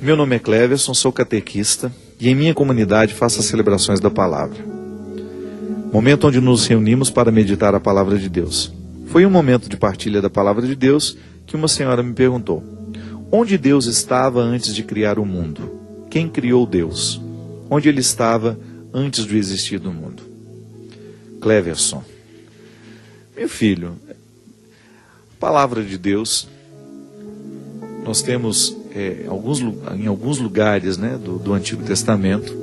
Meu nome é Cleverson, sou catequista e em minha comunidade faço as celebrações da palavra. Momento onde nos reunimos para meditar a palavra de Deus. Foi um momento de partilha da palavra de Deus que uma senhora me perguntou: onde Deus estava antes de criar o mundo? Quem criou Deus? Onde ele estava antes do existir do mundo? Cleverson, meu filho, a palavra de Deus, nós temos em alguns lugares, né, do Antigo Testamento,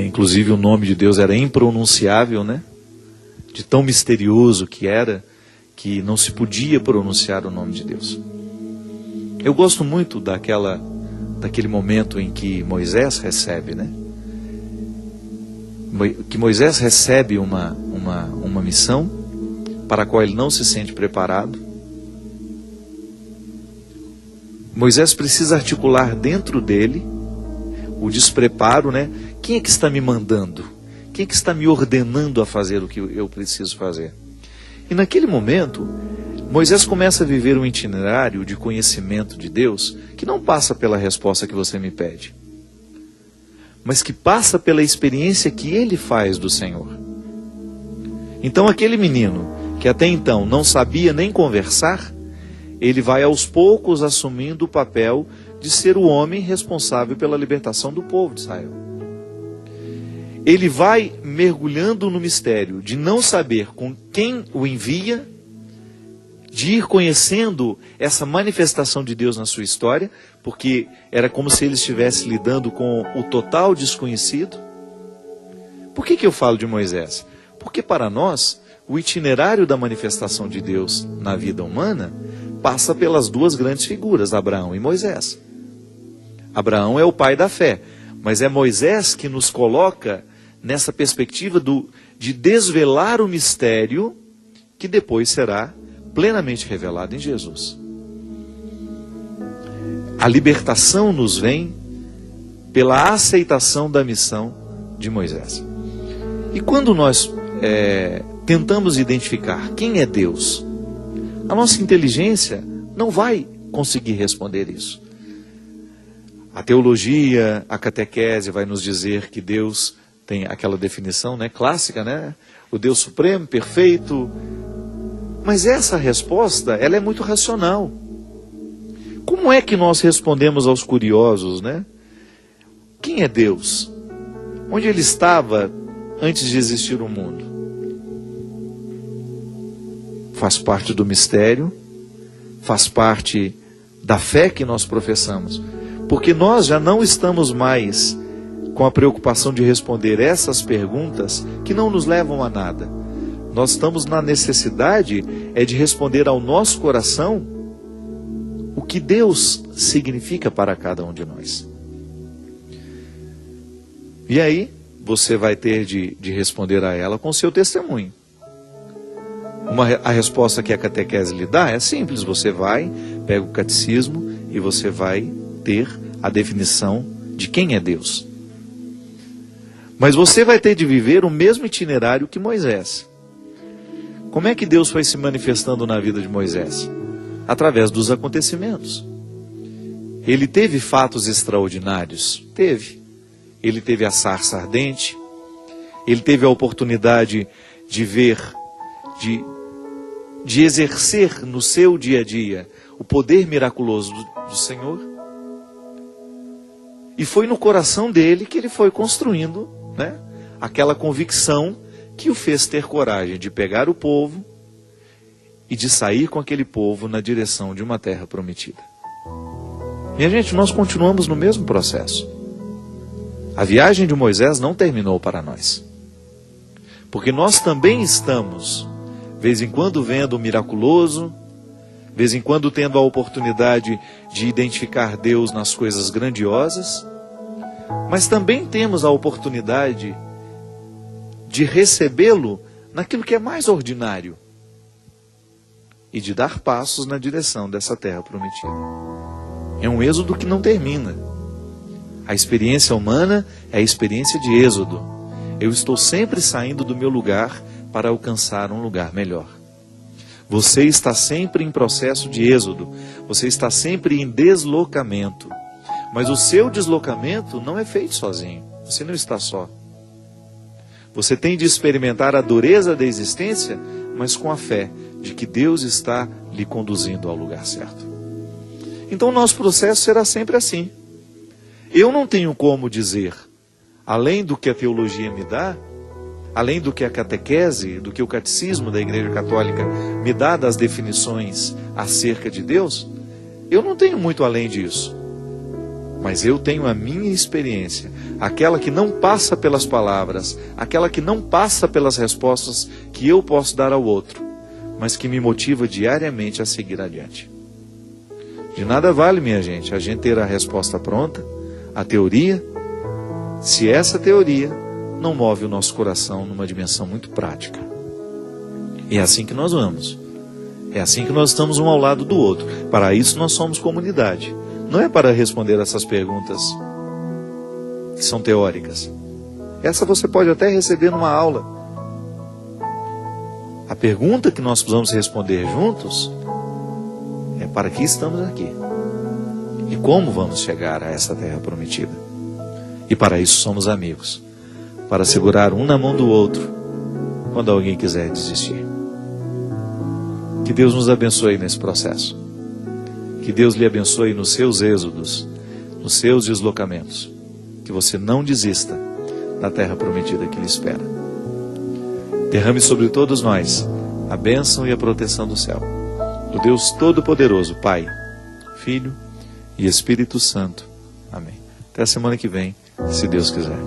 inclusive o nome de Deus era impronunciável, né, de tão misterioso que era, que não se podia pronunciar o nome de Deus. Eu gosto muito daquele momento em que Moisés recebe, né, que Moisés recebe uma missão para a qual ele não se sente preparado. Moisés precisa articular dentro dele o despreparo, né? Quem é que está me mandando? Quem é que está me ordenando a fazer o que eu preciso fazer? E naquele momento, Moisés começa a viver um itinerário de conhecimento de Deus que não passa pela resposta que você me pede, mas que passa pela experiência que ele faz do Senhor. Então aquele menino, que até então não sabia nem conversar, ele vai aos poucos assumindo o papel de ser o homem responsável pela libertação do povo de Israel. Ele vai mergulhando no mistério de não saber com quem o envia, de ir conhecendo essa manifestação de Deus na sua história, porque era como se ele estivesse lidando com o total desconhecido. Por que eu falo de Moisés? Porque para nós, o itinerário da manifestação de Deus na vida humana passa pelas duas grandes figuras, Abraão e Moisés. Abraão é o pai da fé, mas é Moisés que nos coloca nessa perspectiva de desvelar o mistério que depois será plenamente revelado em Jesus. A libertação nos vem pela aceitação da missão de Moisés. E quando nós tentamos identificar quem é Deus, a nossa inteligência não vai conseguir responder isso. A teologia, a catequese vai nos dizer que Deus tem aquela definição, né, clássica, né? O Deus supremo, perfeito. Mas essa resposta, ela é muito racional. Como é que nós respondemos aos curiosos, né? Quem é Deus? Onde ele estava antes de existir o mundo? Faz parte do mistério, faz parte da fé que nós professamos, porque nós já não estamos mais com a preocupação de responder essas perguntas que não nos levam a nada. Nós estamos na necessidade de responder ao nosso coração o que Deus significa para cada um de nós. E aí, você vai ter de responder a ela com o seu testemunho. A resposta que a catequese lhe dá é simples: você vai, pega o catecismo e você vai ter a definição de quem é Deus. Mas você vai ter de viver o mesmo itinerário que Moisés. Como é que Deus foi se manifestando na vida de Moisés? Através dos acontecimentos. Ele teve fatos extraordinários? Teve. Ele teve a sarça ardente, ele teve a oportunidade de ver, de exercer no seu dia a dia o poder miraculoso do Senhor. E foi no coração dele que ele foi construindo, né, aquela convicção que o fez ter coragem de pegar o povo e de sair com aquele povo na direção de uma terra prometida. Minha gente, nós continuamos no mesmo processo. A viagem de Moisés não terminou para nós, porque nós também estamos, de vez em quando, vendo o miraculoso, de vez em quando tendo a oportunidade de identificar Deus nas coisas grandiosas, mas também temos a oportunidade de recebê-lo naquilo que é mais ordinário e de dar passos na direção dessa terra prometida. É um êxodo que não termina. A experiência humana é a experiência de êxodo. Eu estou sempre saindo do meu lugar para alcançar um lugar melhor. Você está sempre em processo de êxodo, você está sempre em deslocamento. Mas o seu deslocamento não é feito sozinho, você não está só. Você tem de experimentar a dureza da existência, mas com a fé de que Deus está lhe conduzindo ao lugar certo. Então o nosso processo será sempre assim. Eu não tenho como dizer, além do que a teologia me dá, além do que a catequese, do que o catecismo da Igreja Católica me dá das definições acerca de Deus, eu não tenho muito além disso. Mas eu tenho a minha experiência, aquela que não passa pelas palavras, aquela que não passa pelas respostas que eu posso dar ao outro, mas que me motiva diariamente a seguir adiante. De nada vale, minha gente, a gente ter a resposta pronta, a teoria, se essa teoria não move o nosso coração numa dimensão muito prática. E é assim que nós vamos. É assim que nós estamos um ao lado do outro. Para isso nós somos comunidade. Não é para responder essas perguntas que são teóricas. Essa você pode até receber numa aula. A pergunta que nós precisamos responder juntos é: para que estamos aqui? E como vamos chegar a essa terra prometida? E para isso somos amigos. Para segurar um na mão do outro quando alguém quiser desistir. Que Deus nos abençoe nesse processo. Que Deus lhe abençoe nos seus êxodos, nos seus deslocamentos. Que você não desista da terra prometida que lhe espera. Derrame sobre todos nós a bênção e a proteção do céu, do Deus Todo-Poderoso, Pai, Filho e Espírito Santo. Amém. Até a semana que vem, se Deus quiser.